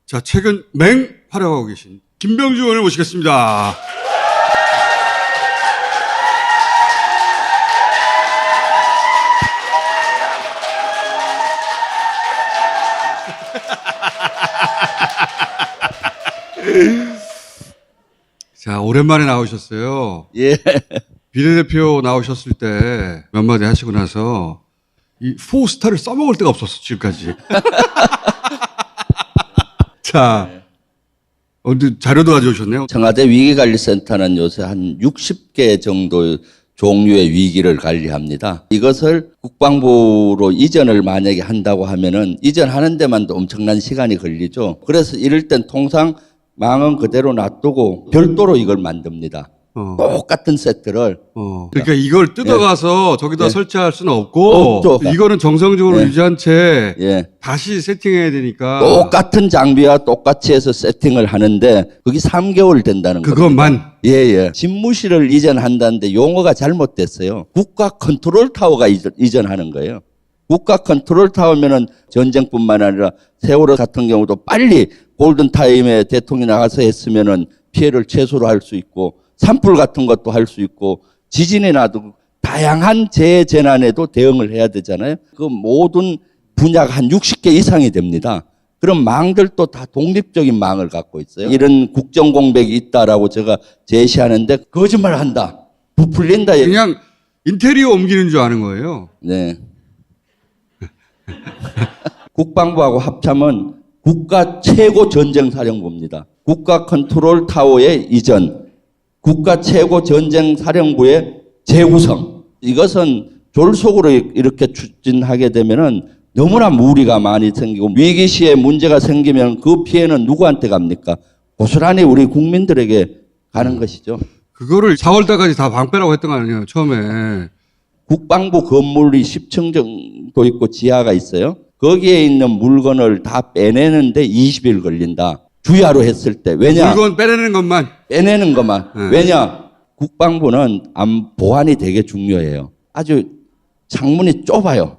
자, 최근 활약하고 계신 김병주 의원을 모시겠습니다. 자, 오랜만에 나오셨어요. 예. 비례대표 나오셨을 때 몇 마디 하시고 나서 이 포스타를 써먹을 데가 없었어, 지금까지. 자, 자료도 가져오셨네요. 청와대 위기관리센터는 요새 한 60개 정도 종류의 위기를 관리합니다. 이것을 국방부로 이전을 만약에 한다고 하면은 이전하는 데만 엄청난 시간이 걸리죠. 그래서 이럴 땐 통상 망은 그대로 놔두고 별도로 이걸 만듭니다. 똑같은 세트를. 그러니까 이걸 뜯어가서 저기다 예. 설치할 수는 없고, 없죠. 이거는 정성적으로 예. 유지한 채 예. 다시 세팅해야 되니까. 똑같은 장비와 똑같이 해서 세팅을 하는데 그게 3개월 된다는 겁니다. 그것만. 예. 집무실을 이전한다는데 용어가 잘못됐어요. 국가 컨트롤 타워가 이전하는 거예요. 국가 컨트롤 타워면은 전쟁뿐만 아니라 세월호 같은 경우도 빨리 골든타임에 대통령이 나가서 했으면은 피해를 최소로 할 수 있고 산불 같은 것도 할 수 있고 지진이 나도 다양한 재재난에도 대응을 해야 되잖아요. 그 모든 분야가 한 60개 이상이 됩니다. 그럼 망들도 다 독립적인 망을 갖고 있어요. 이런 국정 공백이 있다라고 제가 제시하는데 거짓말 한다. 부풀린다. 그냥 인테리어 옮기는 줄 아는 거예요. 네. 국방부하고 합참은 국가 최고 전쟁사령부입니다. 국가 컨트롤 타워의 이전, 국가 최고 전쟁사령부의 재구성. 이것은 졸속으로 이렇게 추진하게 되면은 너무나 무리가 많이 생기고 위기 시에 문제가 생기면 그 피해는 누구한테 갑니까? 고스란히 우리 국민들에게 가는 것이죠. 그거를 4월달까지 다 방패라고 했던 거 아니에요, 처음에. 국방부 건물이 10층 정도 있고 지하가 있어요. 거기에 있는 물건을 다 빼내는데 20일 걸린다. 주야로 했을 때. 왜냐? 물건 빼내는 것만. 빼내는 것만. 왜냐? 국방부는 보안이 되게 중요해요. 아주 창문이 좁아요.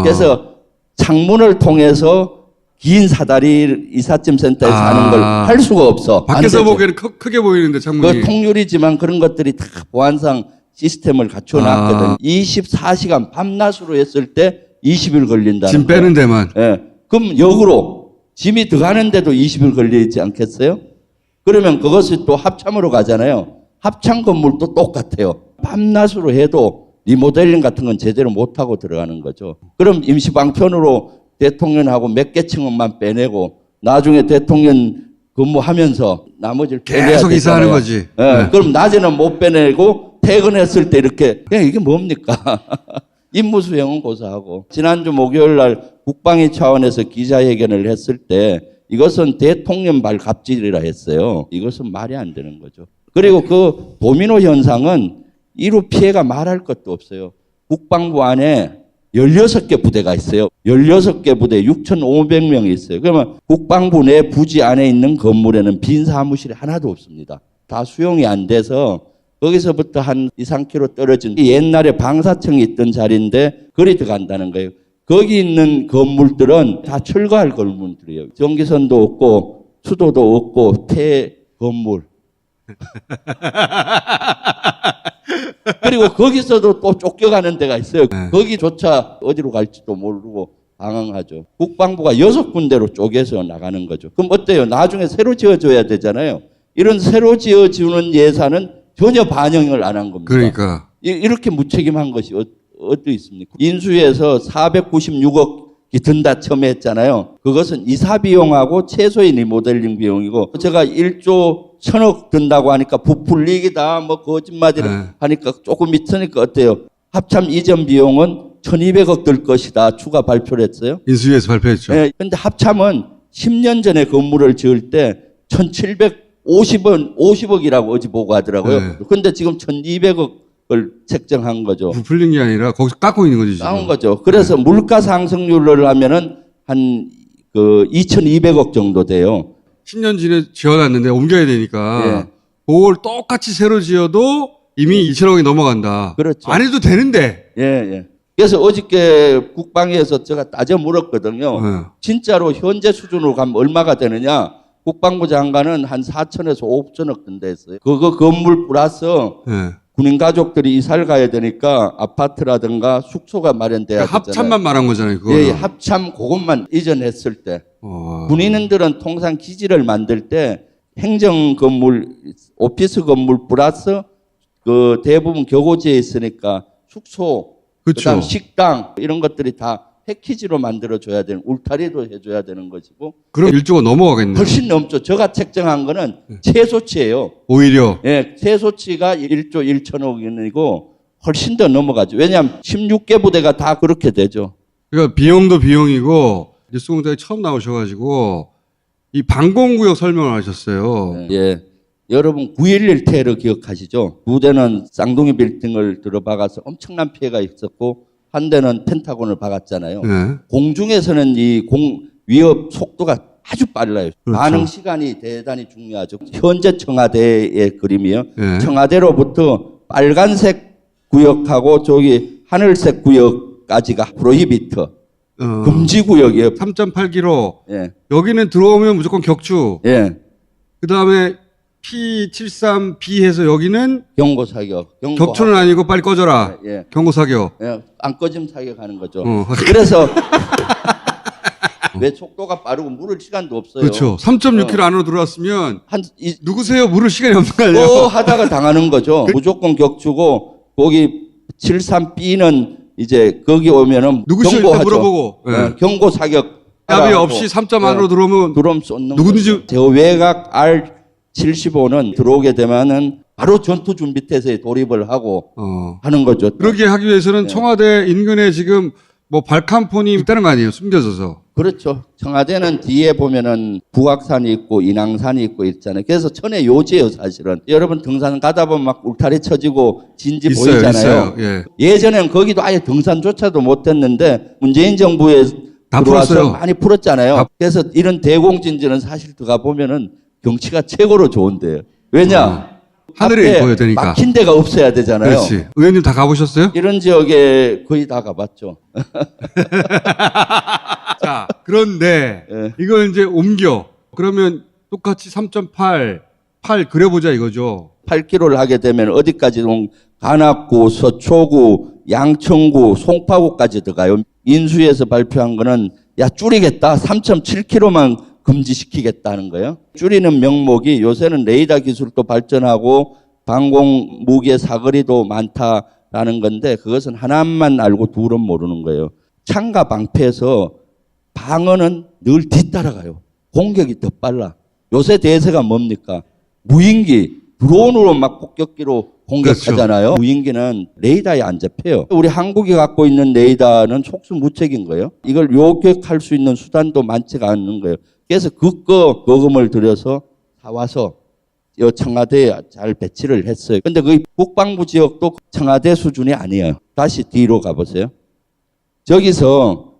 그래서 창문을 통해서 긴 사다리 이삿짐 센터에서 하는 걸 할 수가 없어. 밖에서 보기에는 크게 보이는데 창문이. 그 통유리지만 그런 것들이 다 보안상 시스템을 갖춰놨거든. 24시간 밤낮으로 했을 때 20일 걸린다. 짐 빼는 데만. 예. 그럼 역으로 짐이 들어가는데도 20일 걸리지 않겠어요? 그러면 그것이 또 합참으로 가잖아요. 합참 건물도 똑같아요. 밤낮으로 해도 리모델링 같은 건 제대로 못하고 들어가는 거죠. 그럼 임시방편으로 대통령하고 몇 개 층만 빼내고 나중에 대통령 근무하면서 나머지를 빼내야 계속 이사하는 되잖아요. 거지. 예. 네. 그럼 낮에는 못 빼내고 퇴근했을 때 이렇게 이게 뭡니까? 임무수행은 고사하고 지난주 목요일 날 국방위 차원에서 기자회견을 했을 때 이것은 대통령 발 갑질이라 했어요. 이것은 말이 안 되는 거죠. 그리고 그 도미노 현상은 이루 피해가 말할 것도 없어요. 국방부 안에 16개 부대가 있어요. 16개 부대 6,500명이 있어요. 그러면 국방부 내 부지 안에 있는 건물에는 빈 사무실이 하나도 없습니다. 다 수용이 안 돼서 거기서부터 한 2, 3km 떨어진 옛날에 방사청이 있던 자리인데 거리 들어간다는 거예요. 거기 있는 건물들은 다 철거할 건물들이에요. 전기선도 없고 수도도 없고 폐 건물. 그리고 거기서도 또 쫓겨가는 데가 있어요. 거기조차 어디로 갈지도 모르고 방황하죠. 국방부가 6군데로 쪼개서 나가는 거죠. 그럼 어때요? 나중에 새로 지어줘야 되잖아요. 이런 새로 지어주는 예산은 전혀 반영을 안 한 겁니다. 그러니까. 이렇게 무책임한 것이 어디 있습니까? 인수위에서 496억이 든다 처음에 했잖아요. 그것은 이사 비용하고 최소의 리모델링 비용이고 제가 1조 1,000억 든다고 하니까 부풀리기다 뭐 거짓말이라 하니까 조금 있으니까 어때요? 합참 이전 비용은 1,200억 들 것이다 추가 발표를 했어요. 인수위에서 발표했죠. 네, 근데 합참은 10년 전에 건물을 지을 때 1,750억이라고 어제 보고하더라고요. 근데 지금 1,200억을 책정한 거죠. 부풀린 게 아니라 거기서 깎고 있는 거지, 지금. 싸운 거죠. 그래서 물가 상승률을 하면은 한 2,200억 정도 돼요. 10년 전에 지어놨는데 옮겨야 되니까. 그걸 똑같이 새로 지어도 이미 2천억이 넘어간다. 그렇죠. 안 해도 되는데. 예. 그래서 어저께 국방위에서 제가 따져 물었거든요. 네. 진짜로 현재 수준으로 가면 얼마가 되느냐? 국방부 장관은 한 4천에서 5천억 든다 했어요. 그거 건물 플러스 네. 군인 가족들이 이사를 가야 되니까 아파트라든가 숙소가 마련돼야 되잖아요. 합참만 말한 거잖아요. 그거. 예, 합참 그것만 이전했을 때 어. 군인들은 통상 기지를 만들 때 행정 건물, 오피스 건물 플러스 그 대부분 교고지에 있으니까 숙소, 그쵸. 그다음 식당 이런 것들이 다 패키지로 만들어 줘야 되는 울타리도 해줘야 되는 것이고 그럼 1조가 넘어가겠네요. 훨씬 넘죠. 제가 책정한 거는 최소치예요. 오히려. 예, 최소치가 1조 1천억 원이고 훨씬 더 넘어가죠. 왜냐하면 16개 부대가 다 그렇게 되죠. 그러니까 비용도 비용이고 뉴스공장에 처음 나오셔가지고 이 방공구역 설명을 하셨어요. 예. 여러분 9.11 테러 기억하시죠? 부대는 쌍둥이 빌딩을 들어박아서 엄청난 피해가 있었고 한 대는 펜타곤을 박았잖아요. 네. 공중에서는 이 위협 속도가 아주 빨라요. 그렇죠. 반응 시간이 대단히 중요하죠. 현재 청와대의 그림이요. 네. 청와대로부터 빨간색 구역하고 저기 하늘색 구역까지가 프로히비터 금지 구역이에요. 3.8km. 예. 여기는 들어오면 무조건 격추. 예. 그 다음에 P73B 해서 여기는 경고 사격. 격추는 아니고 빨리 꺼져라. 예. 경고 사격. 예. 안 꺼지면 사격하는 거죠. 어. 그래서 왜 속도가 빠르고 물을 시간도 없어요. 그렇죠. 3.6km 안으로 들어왔으면 이 누구세요? 물을 시간이 없는 거 아니에요? 하다가 당하는 거죠. 무조건 격추고 거기 73B는 이제 거기 오면은 누구시오? 일단 경고하죠. 물어보고. 예. 어, 경고 사격. 야비 따라하고. 없이 3점 안으로 들어오면 드럼 쏟는 누구든지- 거죠. 저 외곽 R75는 들어오게 되면은 바로 전투 준비태세에 돌입을 하고 하는 거죠. 그러게 하기 위해서는 네. 청와대 인근에 지금 뭐 발칸폰이 있다는 거 아니에요? 숨겨져서. 그렇죠. 청와대는 뒤에 보면은 북악산이 있고 인왕산이 있고 있잖아요. 그래서 천의 요지예요, 사실은. 여러분 등산 가다 보면 막 울타리 쳐지고 진지 있어요, 보이잖아요. 있어요. 예. 예전엔 거기도 아예 등산조차도 못했는데 문재인 정부에 다 들어와서 풀었어요. 많이 풀었잖아요. 그래서 이런 대공진지는 사실 들어가 보면은 경치가 최고로 좋은데요. 왜냐? 하늘이 앞에 보여야 되니까. 막힌 데가 없어야 되잖아요. 그렇지. 의원님 다 가보셨어요? 이런 지역에 거의 다 가봤죠. 자, 그런데 예. 이걸 이제 옮겨. 그러면 똑같이 3.8, 8 그려보자 이거죠. 8km를 하게 되면 어디까지 관악구, 서초구, 양천구, 송파구까지 들어가요. 인수위에서 발표한 거는 야 줄이겠다. 3.7km만 금지시키겠다는 거예요. 줄이는 명목이 요새는 레이더 기술도 발전하고 방공 무기의 사거리도 많다라는 건데 그것은 하나만 알고 둘은 모르는 거예요. 창과 방패에서 방어는 늘 뒤따라가요. 공격이 더 빨라. 요새 대세가 뭡니까? 무인기, 드론으로 막 폭격기로 공격하잖아요. 그렇죠. 무인기는 레이더에 안 잡혀요. 우리 한국이 갖고 있는 레이더는 속수무책인 거예요. 이걸 요격할 수 있는 수단도 많지가 않는 거예요. 그래서 그거 거금을 들여서 사와서 청와대에 잘 배치를 했어요. 근데 그 국방부 지역도 청와대 수준이 아니에요. 다시 뒤로 가보세요. 저기서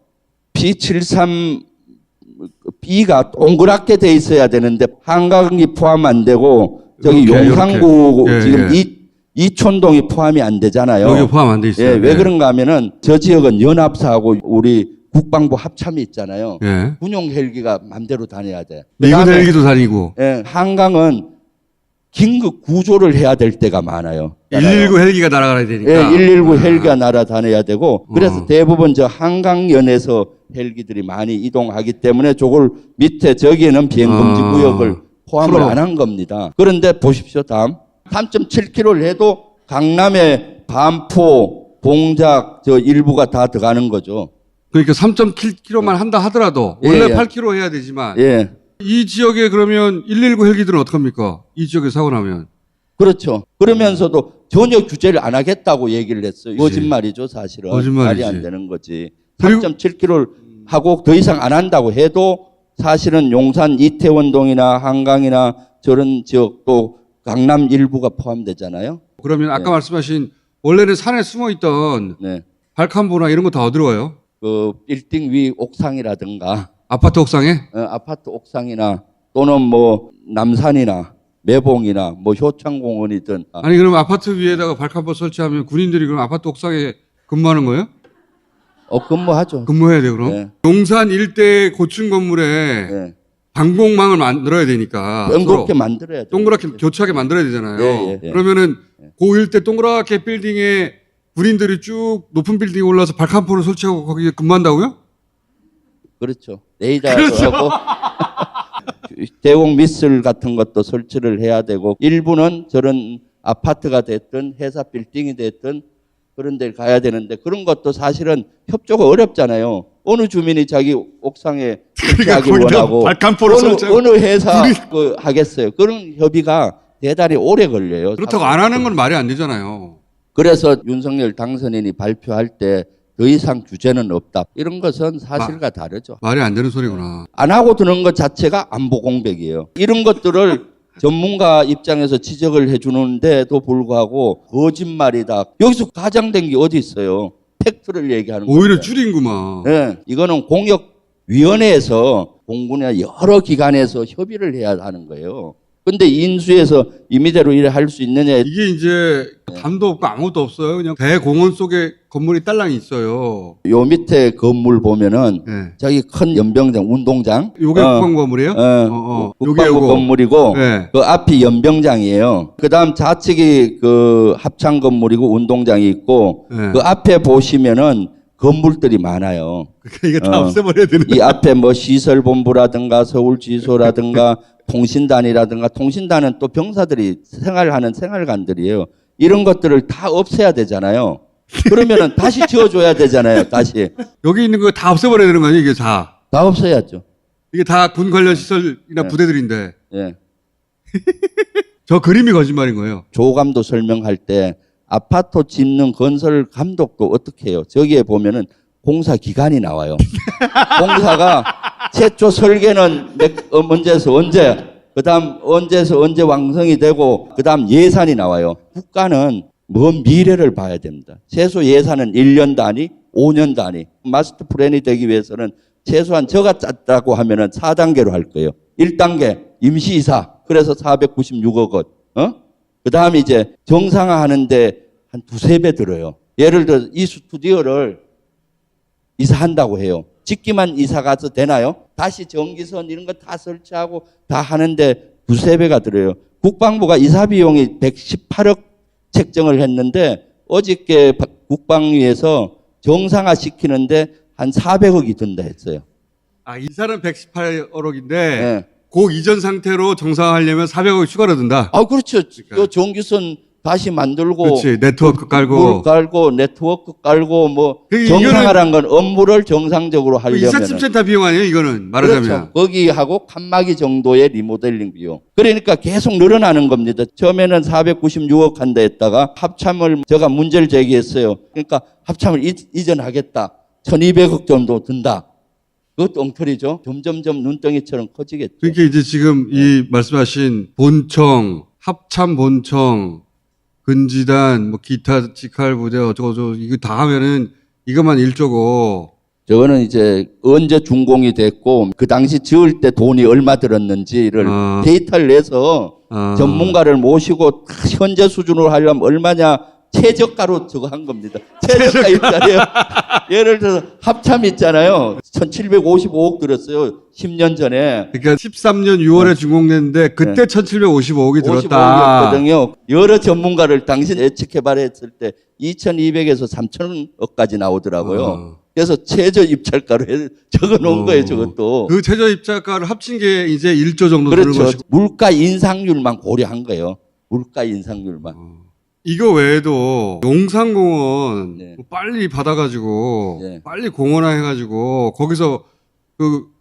P73B가 동그랗게 돼 있어야 되는데 한강이 포함 안 되고 저기 이렇게, 용산구 이렇게. 예, 지금 예. 이촌동이 포함이 안 되잖아요. 여기 포함 안 돼 있어요. 예, 왜 예. 그런가 하면은 저 지역은 연합사하고 우리 국방부 합참이 있잖아요. 예. 군용 헬기가 맘대로 다녀야 돼. 미군 그다음에, 헬기도 다니고. 예, 한강은 긴급 구조를 해야 될 때가 많아요. 119 헬기가 날아가야 되니까. 예, 119 헬기가 날아다녀야 되고 그래서 어. 대부분 저 한강연에서 헬기들이 많이 이동하기 때문에 저걸 밑에 저기에는 비행금지 어. 구역을 포함을 풀어. 안 한 겁니다. 그런데 보십시오. 다음 3.7km를 해도 강남의 반포, 봉작 저 일부가 다 들어가는 거죠. 그러니까 3.7km만 한다 하더라도 원래 예. 8km 해야 되지만 예. 이 지역에 그러면 119 헬기들은 어떡합니까? 이 지역에 사고 나면. 그렇죠. 그러면서도 전혀 규제를 안 하겠다고 얘기를 했어요. 거짓말이죠, 사실은. 거짓말이지. 말이 안 되는 거지. 그리고- 3.7km를 하고 더 이상 안 한다고 해도 사실은 용산 이태원동이나 한강이나 저런 지역도 강남 일부가 포함되잖아요. 그러면 아까 네. 말씀하신 원래는 산에 숨어 있던 네. 발칸보나 이런 거 다 어디로 가요? 그 빌딩 위 옥상이라든가 아파트 옥상에? 아파트 옥상이나 또는 뭐 남산이나 매봉이나 뭐 효창공원이든 아니 그럼 아파트 위에다가 발칸보 설치하면 군인들이 그럼 아파트 옥상에 근무하는 거예요? 근무하죠. 근무해야 돼요, 그럼? 네. 용산 일대 고층 건물에 네. 방공망을 만들어야 되니까. 동그랗게 서로 만들어야 돼요. 동그랗게 교차하게 만들어야 되잖아요. 예, 예. 그러면은 그 일대 동그랗게 빌딩에 군인들이 쭉 높은 빌딩에 올라서 발칸포를 설치하고 거기에 근무한다고요? 그렇죠. 레이더도 하고 대공 미슬 같은 것도 설치를 해야 되고 일부는 저런 아파트가 됐든 회사 빌딩이 됐든 그런 데 가야 되는데 그런 것도 사실은 협조가 어렵잖아요. 어느 주민이 자기 옥상에 설치하기 거기다 원하고 발칸포를 설치하고 어느 회사 하겠어요. 그런 협의가 대단히 오래 걸려요. 그렇다고 안 하는 건 말이 안 되잖아요. 그래서 윤석열 당선인이 발표할 때 더 이상 규제는 없다. 이런 것은 사실과 다르죠. 말이 안 되는 소리구나. 안 하고 드는 것 자체가 안보 공백이에요. 이런 것들을 전문가 입장에서 지적을 해주는데도 불구하고 거짓말이다. 여기서 가장된 게 어디 있어요? 팩트를 얘기하는 거예요. 오히려 줄인구만. 네, 이거는 공역위원회에서 공군의 여러 기관에서 협의를 해야 하는 거예요. 근데 인수해서 임의대로 일을 할 수 있느냐. 이게 이제 담도 없고 아무것도 없어요. 그냥 대공원 속에 건물이 딸랑이 있어요. 요 밑에 건물 보면은 네. 저기 큰 연병장, 운동장. 요게 국방 건물이에요? 요게 국방부 요거. 건물이고 네. 그 앞이 연병장이에요. 그다음 좌측이 그 합창 건물이고 운동장이 있고 네. 그 앞에 보시면은 건물들이 많아요. 그러니까 이게 다 없애버려야 되는 이 앞에 뭐 시설본부라든가 서울지소라든가 통신단이라든가 통신단은 또 병사들이 생활하는 생활관들이에요. 이런 것들을 다 없애야 되잖아요. 그러면은 다시 지어줘야 되잖아요. 다시. 여기 있는 거 다 없애버려야 되는 거 아니에요? 이게 다. 다 없애야죠. 이게 다 군 관련 시설이나 네. 부대들인데 예. 저 그림이 거짓말인 거예요. 조감도 설명할 때 아파트 짓는 건설 감독도 어떻게 해요? 저기에 보면은 공사 기간이 나와요. 공사가 최초 설계는 언제에서 언제, 그 다음 언제에서 언제 완성이 되고, 그 다음 예산이 나와요. 국가는 먼 미래를 봐야 됩니다. 최소 예산은 1년 단위, 5년 단위. 마스터 플랜이 되기 위해서는 최소한 저가 짰다고 하면은 4단계로 할 거예요. 1단계 임시이사. 그래서 496억 원. 그 다음에 이제 정상화 하는데 한 두세 배 들어요. 예를 들어 이 스튜디오를 이사한다고 해요. 짓기만 이사 가서 되나요? 다시 전기선 이런 거 다 설치하고 다 하는데 두세 배가 들어요. 국방부가 이사 비용이 118억 책정을 했는데 어저께 국방위에서 정상화 시키는데 한 400억이 든다 했어요. 아, 이사는 118억인데 네. 그 이전 상태로 정상화하려면 400억이 추가로 든다. 아, 그렇죠. 그러니까. 요 전기선 다시 만들고. 그렇지. 네트워크 깔고. 물 깔고, 네트워크 깔고, 뭐. 그 정상화란 건 업무를 정상적으로 하려면. 이사집센터 비용 아니에요? 이거는 말하자면. 그렇죠. 거기하고 칸막이 정도의 리모델링 비용. 그러니까 계속 늘어나는 겁니다. 처음에는 496억 한다 했다가 합참을 제가 문제를 제기했어요. 그러니까 합참을 이전하겠다. 1200억 정도 든다. 그것도 엉터리죠. 점점점 눈덩이처럼 커지겠죠. 그러니까 이제 지금 이 말씀하신 본청, 합참 본청, 근지단, 뭐 기타 직할 부대 어쩌고저쩌고 이거 다 하면은 이것만 1조고. 저거는 이제 언제 준공이 됐고 그 당시 지을 때 돈이 얼마 들었는지를 데이터를 내서 전문가를 모시고 현재 수준으로 하려면 얼마냐 최저가로 저거 한 겁니다. 최저가 있잖아요. 예를 들어서 합참 있잖아요. 1755억 들었어요. 10년 전에. 그러니까 13년 6월에 준공됐는데 그때 1755억이 들었다. 55억이었거든요. 여러 전문가를 당신 예측 개발했을 때 2200에서 3000억까지 나오더라고요. 그래서 최저 입찰가로 적어 놓은 거예요, 저것도. 그 최저 입찰가를 합친 게 이제 1조 정도 되는 그렇죠. 것이고. 물가 인상률만 고려한 거예요. 물가 인상률만. 이거 외에도 용산공원 네. 빨리 받아가지고 네. 빨리 공원화 해가지고 거기서 그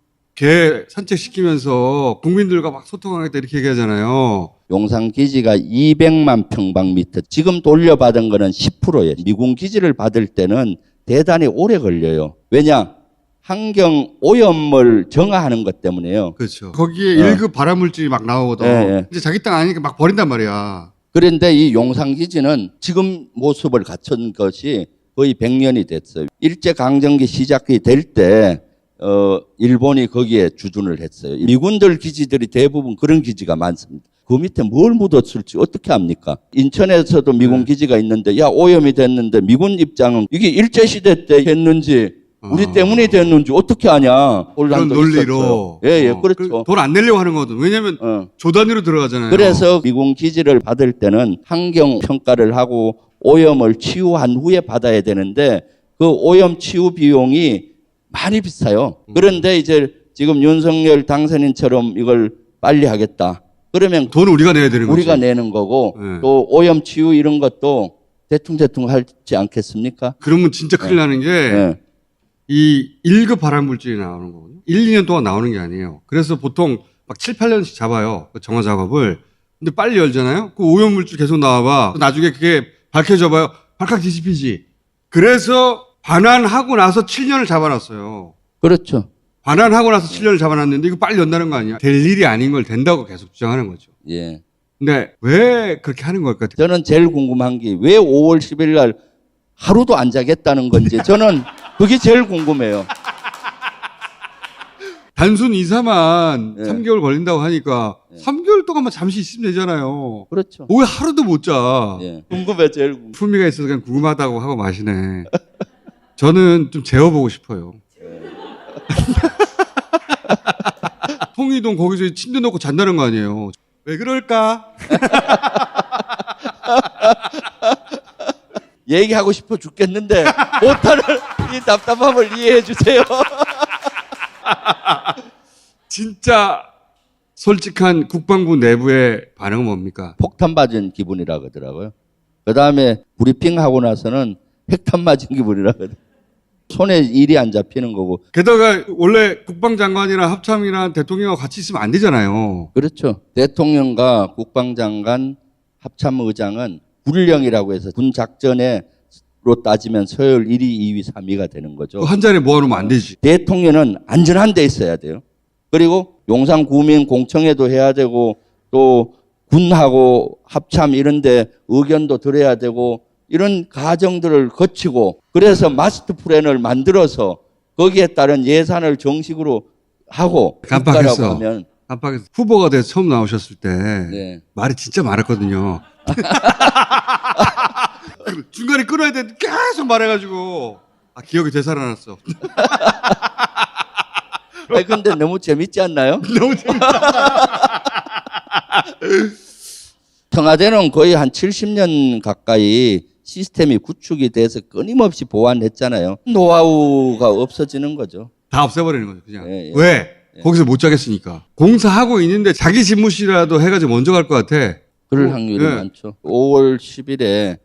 개 산책시키면서 국민들과 막 소통하겠다 이렇게 얘기하잖아요. 용산 기지가 200만 평방미터. 지금 돌려받은 거는 10%예요. 미군 기지를 받을 때는 대단히 오래 걸려요. 왜냐? 환경 오염을 정화하는 것 때문에요. 그렇죠. 거기에 1급 발암물질이 막 나오거든. 네. 이제 자기 땅 아니니까 막 버린단 말이야. 그런데 이 용산 기지는 지금 모습을 갖춘 것이 거의 100년이 됐어요. 일제강점기 시작이 될 때 일본이 거기에 주둔을 했어요. 미군들 기지들이 대부분 그런 기지가 많습니다. 그 밑에 뭘 묻었을지 어떻게 합니까? 인천에서도 미군 기지가 있는데 야 오염이 됐는데 미군 입장은 이게 일제시대 때 했는지 우리 때문에 됐는지 어떻게 아냐? 그런 혼란도 논리로. 있었어요. 예, 그렇죠. 돈 안 내려고 하는 거거든. 왜냐면 조 단위로 들어가잖아요. 그래서 미군 기지를 받을 때는 환경 평가를 하고 오염을 치유한 후에 받아야 되는데 그 오염 치유 비용이 많이 비싸요. 그런데 이제 지금 윤석열 당선인처럼 이걸 빨리 하겠다. 그러면 돈을 우리가 내야 되는 거지. 우리가 내는 거고 네. 또 오염 치유 이런 것도 대충 하지 않겠습니까? 그러면 진짜 큰일 나는 게 예. 이 1급 발암물질이 나오는 거거든요. 1, 2년 동안 나오는 게 아니에요. 그래서 보통 막 7, 8년씩 잡아요. 그 정화 작업을. 근데 빨리 열잖아요. 그 오염물질 계속 나와봐. 나중에 그게 밝혀져봐요. 발칵 뒤집히지. 그래서 반환하고 나서 7년을 잡아놨어요. 그렇죠. 반환하고 나서 7년을 잡아놨는데 이거 빨리 연다는 거 아니야? 될 일이 아닌 걸 된다고 계속 주장하는 거죠. 예. 근데 왜 그렇게 하는 걸까? 저는 제일 궁금한 게 왜 5월 10일 날 하루도 안 자겠다는 건지 저는 그게 제일 궁금해요. 단순 이사만 예. 3개월 걸린다고 하니까 3개월 동안만 잠시 있으면 되잖아요. 그렇죠. 왜 하루도 못 자? 예. 궁금해, 제일 궁금해. 품위가 있어서 그냥 궁금하다고 하고 마시네. 저는 좀 재워보고 싶어요. 통이동 거기서 침대 놓고 잔다는 거 아니에요. 왜 그럴까? 얘기하고 싶어 죽겠는데 못하는 이 답답함을 이해해 주세요. 진짜 솔직한 국방부 내부의 반응은 뭡니까? 폭탄 맞은 기분이라 그러더라고요. 그 다음에 브리핑하고 나서는 핵탄 맞은 기분이라 그러더라고요. 손에 일이 안 잡히는 거고. 게다가 원래 국방장관이나 합참이나 대통령과 같이 있으면 안 되잖아요. 그렇죠. 대통령과 국방장관, 합참의장은 군령이라고 해서 군 작전에로 따지면 서열 1위, 2위, 3위가 되는 거죠. 한 자리에 모아놓으면 안 되지. 대통령은 안전한 데 있어야 돼요. 그리고 용산 구민 공청회도 해야 되고 또 군하고 합참 이런 데 의견도 들어야 되고 이런 과정들을 거치고 그래서 마스터 플랜을 만들어서 거기에 따른 예산을 정식으로 하고 깜빡했어. 국가라고 하면 깜빡해서 후보가 돼서 처음 나오셨을 때 네. 말이 진짜 많았거든요. 중간에 끊어야 되는데 계속 말해가지고 기억이 되살아났어. 아니 근데 너무 재밌지 않나요? 너무 재밌다. 청와대는 거의 한 70년 가까이 시스템이 구축이 돼서 끊임없이 보완했잖아요. 노하우가 없어지는 거죠. 다 없애버리는 거죠, 그냥. 예, 예. 왜? 거기서 못 자겠으니까. 공사하고 있는데 자기 집무실이라도 해가지고 먼저 갈 것 같아. 그럴 확률이 예. 많죠. 5월 10일에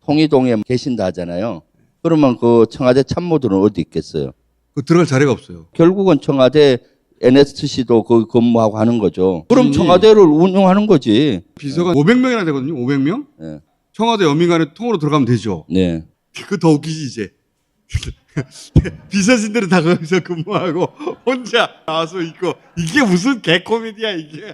통이동에 계신다 하잖아요. 그러면 그 청와대 참모들은 어디 있겠어요? 그 들어갈 자리가 없어요. 결국은 청와대 NSC도 거기 근무하고 하는 거죠. 그럼 음. 청와대를 운영하는 거지. 비서가 500명이나 되거든요, 500명? 네. 청와대 연민간에 통으로 들어가면 되죠. 네. 그거 더 웃기지, 이제. 비서진들은 다 거기서 근무하고 혼자 나와서 있고 이게 무슨 개코미디야 이게.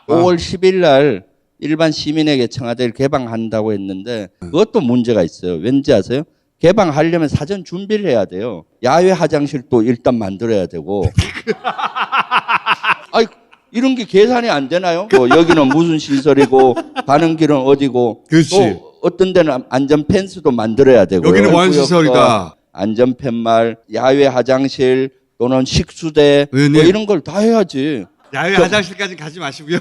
5월 10일 날 일반 시민에게 청와대를 개방한다고 했는데 그것도 문제가 있어요. 왠지 아세요? 개방하려면 사전 준비를 해야 돼요. 야외 화장실도 일단 만들어야 되고. 아이, 이런 게 계산이 안 되나요? 뭐 여기는 무슨 시설이고 가는 길은 어디고 그렇지. 또 어떤 데는 안전 펜스도 만들어야 되고 여기는 보안시설이다. 안전 팻말, 야외 화장실 또는 식수대 뭐 의원님. 이런 걸 다 해야지. 야외 화장실까지 가지 마시고요.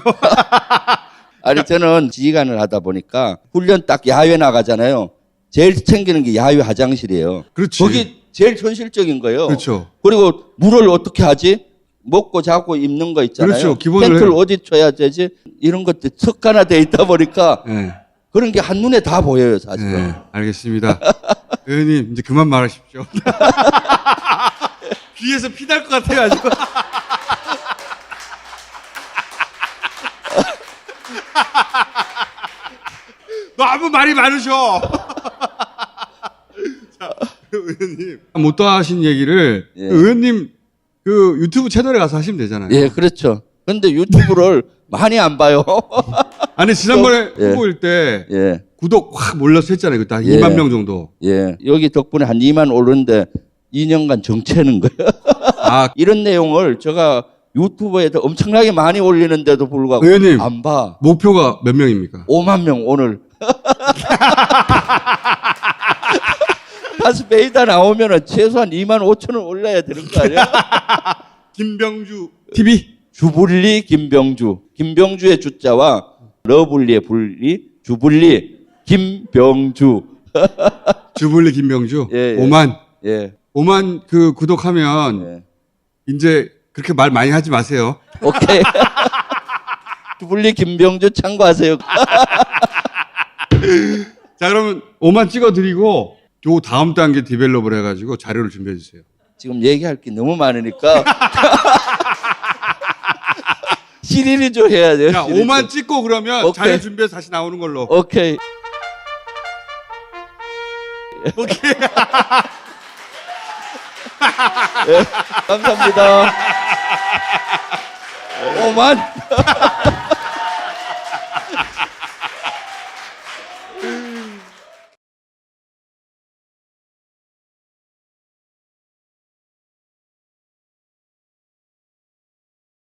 아니 저는 지휘관을 하다 보니까 훈련 딱 야외 나가잖아요. 제일 챙기는 게 야외 화장실이에요. 그렇지. 거기 제일 현실적인 거예요. 그렇죠. 그리고 물을 어떻게 하지? 먹고 자고 입는 거 있잖아요. 그렇죠. 기본으로 텐트를 해요. 어디 쳐야 되지? 이런 것들 습관화되어 있다 보니까 네. 그런 게 한눈에 다 보여요, 사실은. 네, 알겠습니다. 의원님 이제 그만 말하십시오. 귀에서 피 날 것 같아가지고. 너무 말이 많으셔. 자, 의원님 못 하신 얘기를 예. 의원님 그 유튜브 채널에 가서 하시면 되잖아요. 예, 그렇죠. 근데 유튜브를 많이 안 봐요. 아니 지난번에 예. 후보일 때 예, 구독 확 몰려서 했잖아요. 그때 한 예. 2만 명 정도. 예. 여기 덕분에 한 2만 오르는데 2년간 정체는 거예요. 아, 이런 내용을 제가 유튜브에도 엄청나게 많이 올리는데도 불구하고 의원님. 안 봐. 목표가 몇 명입니까? 5만 명 오늘. 다스베이다 나오면은 최소한 25,000원 올라야 되는 거 아니야? 김병주 TV. 주불리 김병주. 김병주의 주자와 러블리의 불리, 주불리 김병주. 주불리 김병주. 예, 예. 5만. 예. 5만 그 구독하면 예. 이제 그렇게 말 많이 하지 마세요. 오케이. 주불리 김병주 참고하세요. 자, 그러면 5만 찍어드리고 요 다음 단계 디벨롭을 해가지고 자료를 준비해 주세요. 지금 얘기할 게 너무 많으니까. 시리즈 해야 돼요. 자, 시리즈. 5만 찍고 그러면 오케이. 자료 준비해서 다시 나오는 걸로. 오케이. 오케이. 감사합니다. 5만.